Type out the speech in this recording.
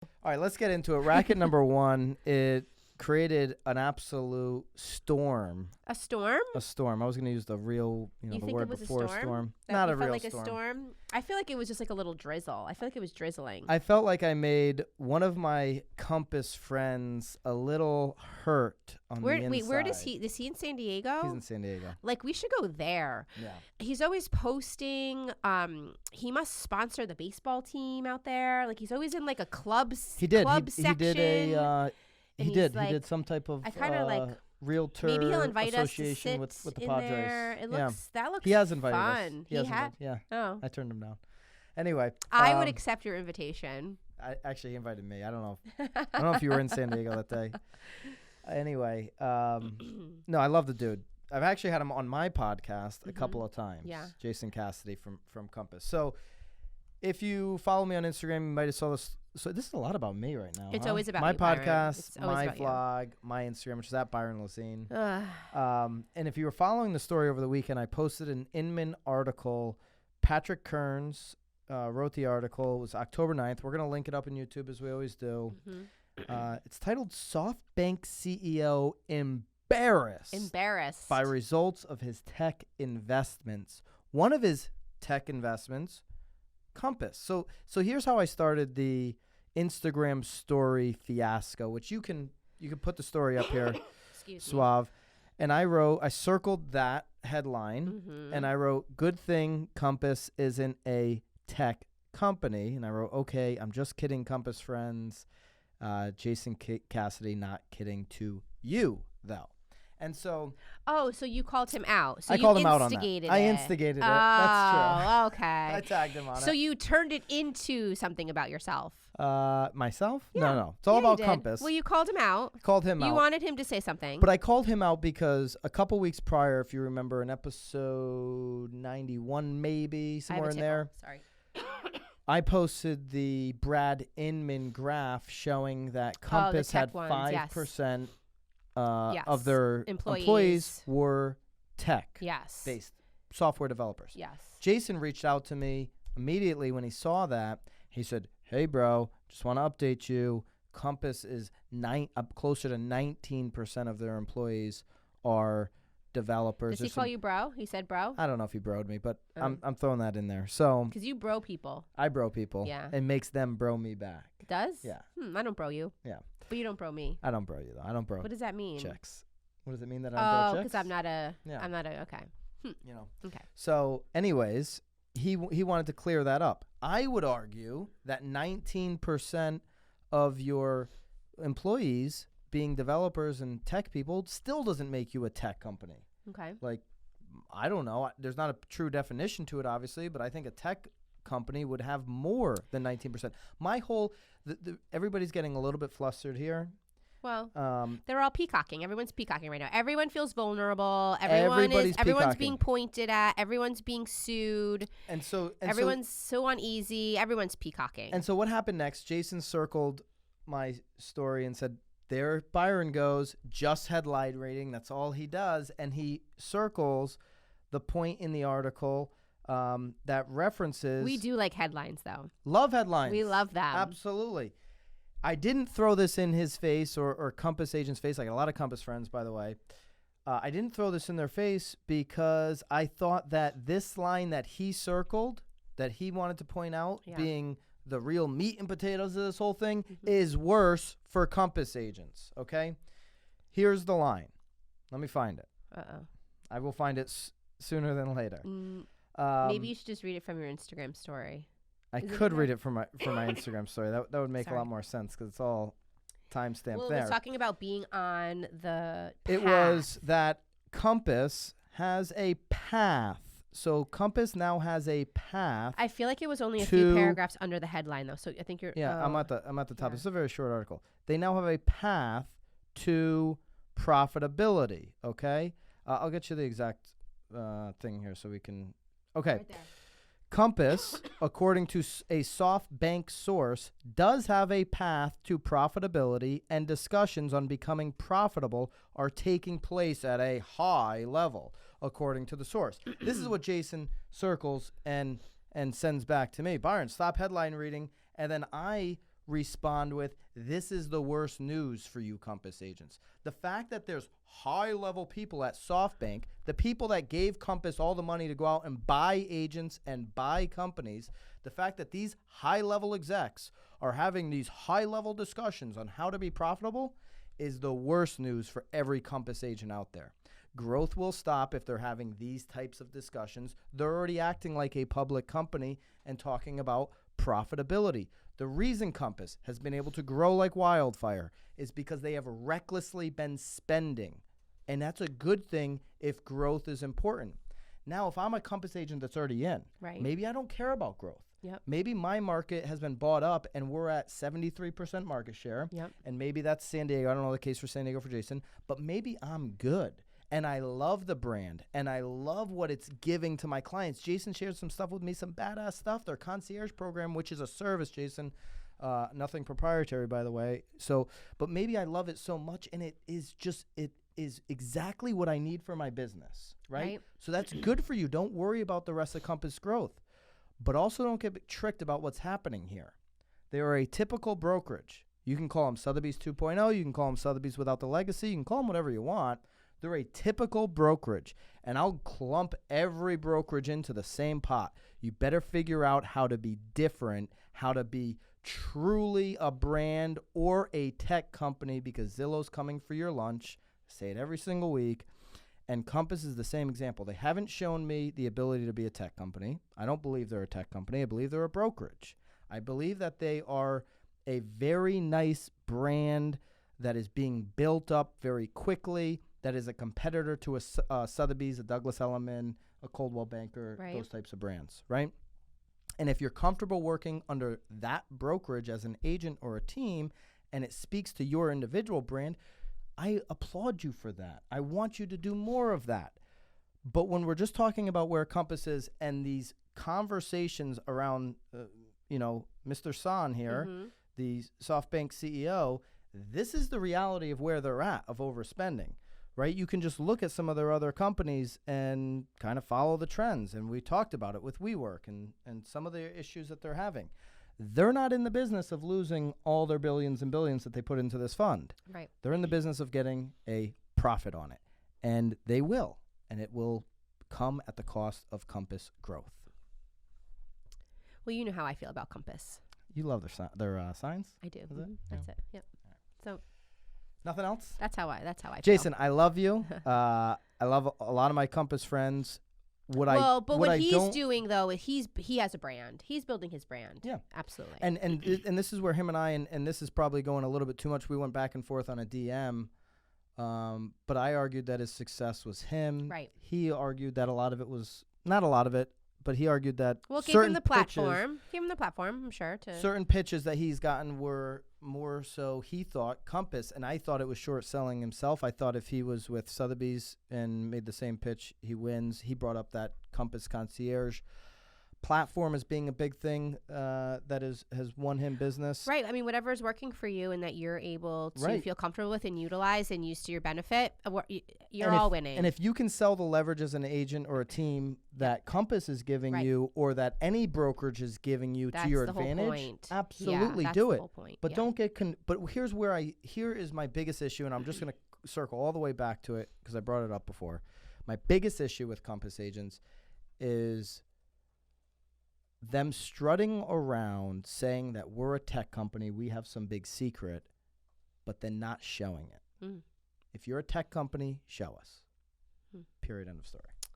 All right, let's get into it. Racket number one, it created an absolute storm. A storm? A storm. I was going to use the real, You the think word it was before a storm? Not a felt real like storm. a storm? I feel like it was just like a little drizzle. I feel like it was drizzling. I felt like I made one of my Compass friends a little hurt on the inside. Wait, where does he? Is he in San Diego? He's in San Diego. Like, we should go there. Yeah. He's always posting. He must sponsor the baseball team out there. Like, he's always in like a club section. He did a. He did some type of. I kind of like. Realtor Maybe he'll invite us to association sit with the in Padres. there. That looks He has invited fun. us. He has. Yeah. Oh. I turned him down. Anyway, I would accept your invitation. He invited me. I don't know. I don't know if you were in San Diego that day. Anyway, no, I love the dude. I've actually had him on my podcast a couple of times. Yeah. Jason Cassidy from Compass. So if you follow me on Instagram, you might have saw this. So this is a lot about me right now. It's always about my you, Byron. podcast, It's always my about you. vlog, my Instagram, which is at Byron Lazine. And if you were following the story over the weekend, I posted an Inman article. Patrick Kearns wrote the article. It was October 9th. We're going to link it up on YouTube as we always do. It's titled SoftBank CEO Embarrassed by results of his tech investments. One of his tech investments, Compass. So here's how I started the Instagram story fiasco, which you can put the story up here. Excuse me. Suave. And I circled that headline, and I wrote, "Good thing Compass isn't a tech company." And I wrote, "Okay, I'm just kidding, Compass friends. Jason Cassidy, not kidding to you, though." And so... Oh, so you called him out. So I called him out on that. I instigated it. That's true. Oh, okay. I tagged him on it. So you turned it into something about yourself. Myself? Yeah. No. It's all Yeah, you about did. Compass. Well, you called him out. Called him out. You wanted him to say something. But I called him out because a couple weeks prior, if you remember, in episode 91 maybe, somewhere in there. Sorry. I posted the Brad Inman graph showing that Compass had 5% of their employees were tech-based software developers. Yes. Jason reached out to me immediately when he saw that. He said, "Hey, bro, just want to update you. Compass is closer to 19% of their employees are developers." Does he call you bro? He said bro? I don't know if he broed me, but I'm throwing that in there. So because you bro people. I bro people. Yeah. It makes them bro me back. It does? Yeah. I don't bro you. Yeah. But you don't bro me. I don't bro you, though. I don't bro What does that mean? checks. What does it mean that I don't bro checks? Oh, because I'm not a... Yeah. I'm not a... Okay. Okay. So anyways, he wanted to clear that up. I would argue that 19% of your employees being developers and tech people still doesn't make you a tech company. Okay. Like, I don't know. There's not a true definition to it, obviously, but I think a tech company would have more than 19%. My whole... everybody's getting a little bit flustered here. Well, they're all peacocking. Everyone's peacocking right now. Everyone feels vulnerable. Everyone's being pointed at. Everyone's being sued. And everyone's so uneasy. Everyone's peacocking. And so what happened next? Jason circled my story and said, "There Byron goes, just headline rating. That's all he does." And he circles the point in the article that references... We do like headlines, though. Love headlines. We love them. Absolutely. I didn't throw this in his face or Compass agent's face, like a lot of Compass friends, by the way. I didn't throw this in their face because I thought that this line that he circled, that he wanted to point out, being the real meat and potatoes of this whole thing, is worse for Compass agents, okay? Here's the line. Let me find it. Uh-oh. I will find it sooner than later. Maybe you should just read it from your Instagram story. I could read it from my Instagram story. That would make a lot more sense because it's all timestamped there. Well, it was talking about being on the path. It was that Compass has a path. So Compass now has a path. I feel like it was only a few paragraphs under the headline, though. So I think you're... Yeah, I'm at the top. It's a very short article. They now have a path to profitability, okay? I'll get you the exact thing here so we can... Okay. Right there. Compass, according to a SoftBank source, does have a path to profitability, and discussions on becoming profitable are taking place at a high level, according to the source. This is what Jason circles and sends back to me. Byron, stop headline reading. And then I respond with, this is the worst news for you Compass agents. The fact that there's high-level people at SoftBank, the people that gave Compass all the money to go out and buy agents and buy companies, the fact that these high-level execs are having these high-level discussions on how to be profitable is the worst news for every Compass agent out there. Growth will stop if they're having these types of discussions. They're already acting like a public company and talking about profitability. The reason Compass has been able to grow like wildfire is because they have recklessly been spending. And that's a good thing if growth is important. Now, if I'm a Compass agent that's already in, maybe I don't care about growth. Yep. Maybe my market has been bought up and we're at 73% market share. Yep. And maybe that's San Diego. I don't know the case for San Diego for Jason, but maybe I'm good. And I love the brand, and I love what it's giving to my clients. Jason shared some stuff with me, some badass stuff. Their concierge program, which is a service, Jason, nothing proprietary, by the way. So, but maybe I love it so much, and it is exactly what I need for my business, right? So that's good for you. Don't worry about the rest of Compass growth, but also don't get tricked about what's happening here. They are a typical brokerage. You can call them Sotheby's 2.0. You can call them Sotheby's without the legacy. You can call them whatever you want. They're a typical brokerage, and I'll clump every brokerage into the same pot. You better figure out how to be different, how to be truly a brand or a tech company, because Zillow's coming for your lunch. I say it every single week, and Compass is the same example. They haven't shown me the ability to be a tech company. I don't believe they're a tech company. I believe they're a brokerage. I believe that they are a very nice brand that is being built up very quickly, that is a competitor to a Sotheby's, a Douglas Elliman, a Coldwell Banker, those types of brands, right? And if you're comfortable working under that brokerage as an agent or a team, and it speaks to your individual brand, I applaud you for that. I want you to do more of that. But when we're just talking about where Compass is and these conversations around, Mr. San here, the SoftBank CEO, this is the reality of where they're at, of overspending. Right? You can just look at some of their other companies and kind of follow the trends. And we talked about it with WeWork and some of the issues that they're having. They're not in the business of losing all their billions and billions that they put into this fund. Right. They're in the business of getting a profit on it. And they will. And it will come at the cost of Compass growth. Well, you know how I feel about Compass. You love their signs? I do. That's it. Yep. So... Nothing else? That's how I Jason, feel. I love you. I love a lot of my Compass friends. What he's doing though, he has a brand. He's building his brand. Yeah, absolutely. And this is where him and I, and this is probably going a little bit too much. We went back and forth on a DM, but I argued that his success was him. Right. He argued that a lot of it was not a lot of it. But he argued that give him the platform. Give him the platform, I'm sure. Certain pitches that he's gotten were more so, he thought, Compass, and I thought it was short selling himself. I thought if he was with Sotheby's and made the same pitch, he wins. He brought up that Compass concierge platform as being a big thing that has won him business. Right. I mean, whatever is working for you and that you're able to feel comfortable with and utilize and use to your benefit, you're all winning. And if you can sell the leverage as an agent or a team that Compass is giving you, or that any brokerage is giving you to your advantage, absolutely do it. But don't get but here is my biggest issue, and I'm just going to circle all the way back to it because I brought it up before. My biggest issue with Compass agents is them strutting around saying that we're a tech company, we have some big secret, but then not showing it. If you're a tech company, show us. Period. End of story.